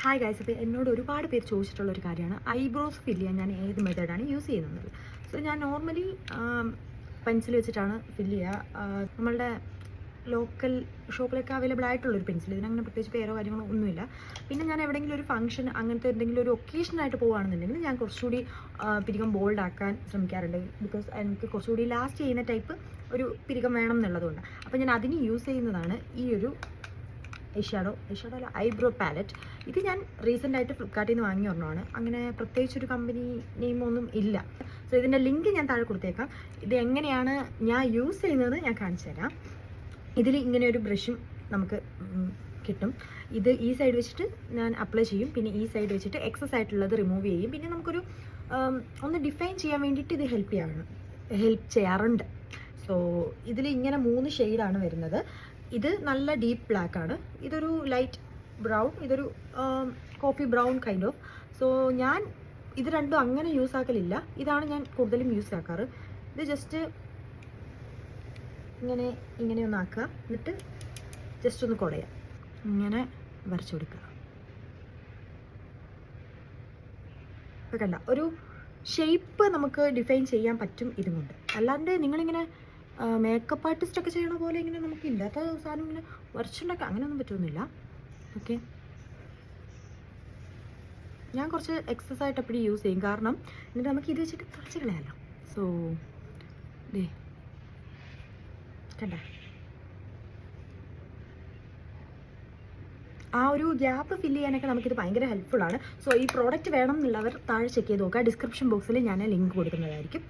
Hi guys, അപ്പോൾ എന്നോട് ഒരുപാട് പേര് ചോദിച്ചിട്ടുള്ളൊരു കാര്യമാണ് ഐബ്രോസ് ഫില്ല് ചെയ്യാൻ ഞാൻ ഏത് മെത്തേഡാണ് യൂസ് ചെയ്യുന്നത്. സോ ഞാൻ നോർമലി പെൻസിൽ വെച്ചിട്ടാണ് ഫില്ല് ചെയ്യുക. നമ്മളുടെ ലോക്കൽ ഷോപ്പിലൊക്കെ അവൈലബിൾ ആയിട്ടുള്ളൊരു പെൻസിൽ, ഇതിനങ്ങനെ പ്രത്യേകിച്ച് പേരോ കാര്യങ്ങളോ ഒന്നുമില്ല. പിന്നെ ഞാൻ എവിടെയെങ്കിലും ഒരു ഫംഗ്ഷൻ അങ്ങനത്തെ എന്തെങ്കിലും ഒരു ഒക്കേഷനായിട്ട് പോകുകയാണെന്നുണ്ടെങ്കിൽ ഞാൻ കുറച്ചുകൂടി പിരികം ബോൾഡ് ആക്കാൻ ശ്രമിക്കാറുണ്ട്. ബിക്കോസ് എനിക്ക് കുറച്ചുകൂടി ലാസ്റ്റ് ചെയ്യുന്ന ടൈപ്പ് ഒരു പിരികം വേണം എന്നുള്ളതുകൊണ്ട്. അപ്പോൾ ഞാൻ അതിന് യൂസ് ചെയ്യുന്നതാണ് ഈ ഒരു ഐഷാഡോ അല്ല, ഐബ്രോ പാലറ്റ്. ഇത് ഞാൻ റീസെൻ്റായിട്ട് ഫ്ലിപ്കാർട്ടിൽ നിന്ന് വാങ്ങിയ ഒരെണ്ണമാണ്. അങ്ങനെ പ്രത്യേകിച്ചൊരു കമ്പനി നെയിമൊന്നും ഇല്ല. സോ ഇതിൻ്റെ ലിങ്ക് ഞാൻ താഴെ കൊടുത്തേക്കാം. ഇത് എങ്ങനെയാണ് ഞാൻ യൂസ് ചെയ്യുന്നത് ഞാൻ കാണിച്ചു തരാം. ഇതിൽ ഇങ്ങനെ ഒരു ബ്രഷും നമുക്ക് കിട്ടും. ഇത് ഈ സൈഡ് വെച്ചിട്ട് ഞാൻ അപ്ലൈ ചെയ്യും, പിന്നെ ഈ സൈഡ് വെച്ചിട്ട് എക്സസ് ആയിട്ടുള്ളത് റിമൂവ് ചെയ്യും. പിന്നെ നമുക്കൊരു ഒന്ന് ഡിഫൈൻ ചെയ്യാൻ വേണ്ടിയിട്ട് ഇത് ഹെൽപ്പ് ചെയ്യാറുണ്ട്. സോ ഇതിൽ ഇങ്ങനെ 3 ഷെയ്ഡാണ് വരുന്നത്. ഇത് നല്ല ഡീപ്പ് ബ്ലാക്ക് ആണ്, ഇതൊരു ലൈറ്റ് ബ്രൗൺ, ഇതൊരു coffee brown kind of. So ഞാൻ ഇത് രണ്ടും അങ്ങനെ യൂസ് ആക്കലില്ല. ഇതാണ് ഞാൻ കൂടുതലും യൂസ് ആക്കാറ്. ഇത് ജസ്റ്റ് ഇങ്ങനെ ഒന്ന് ആക്കുക, എന്നിട്ട് ജസ്റ്റ് ഒന്ന് കുടയുക, ഇങ്ങനെ വരച്ചു കൊടുക്കുക. ഇപ്പം കണ്ട ഒരു ഷേപ്പ് നമുക്ക് ഡിഫൈൻ ചെയ്യാൻ പറ്റും ഇതും കൊണ്ട്. അല്ലാണ്ട് നിങ്ങളിങ്ങനെ മേക്കപ്പ് ആർട്ടിസ്റ്റൊക്കെ ചെയ്യണ പോലെ ഇങ്ങനെ നമുക്ക് ഇല്ലാത്ത സാധനം ഇങ്ങനെ വരച്ചുണ്ടാക്കുക അങ്ങനെയൊന്നും പറ്റുന്നില്ല. ഓക്കെ, ഞാൻ കുറച്ച് എക്സസ് ആയിട്ട് എപ്പോഴും യൂസ് ചെയ്യും, കാരണം എന്നിട്ട് നമുക്ക് ഇത് വെച്ചിട്ട് കുറച്ച് കളയാമല്ലോ. സോ ദേ കണ്ട ആ ഒരു ഗ്യാപ്പ് ഫില്ല് ചെയ്യാനൊക്കെ നമുക്കിത് ഭയങ്കര ഹെൽപ്ഫുള്ളാണ്. സോ ഈ പ്രോഡക്റ്റ് വേണം എന്നുള്ളവർ താഴെ ചെക്ക് ചെയ്ത് നോക്കുക. ഡിസ്ക്രിപ്ഷൻ ബോക്സിൽ ഞാൻ ലിങ്ക് കൊടുക്കുന്നതായിരിക്കും.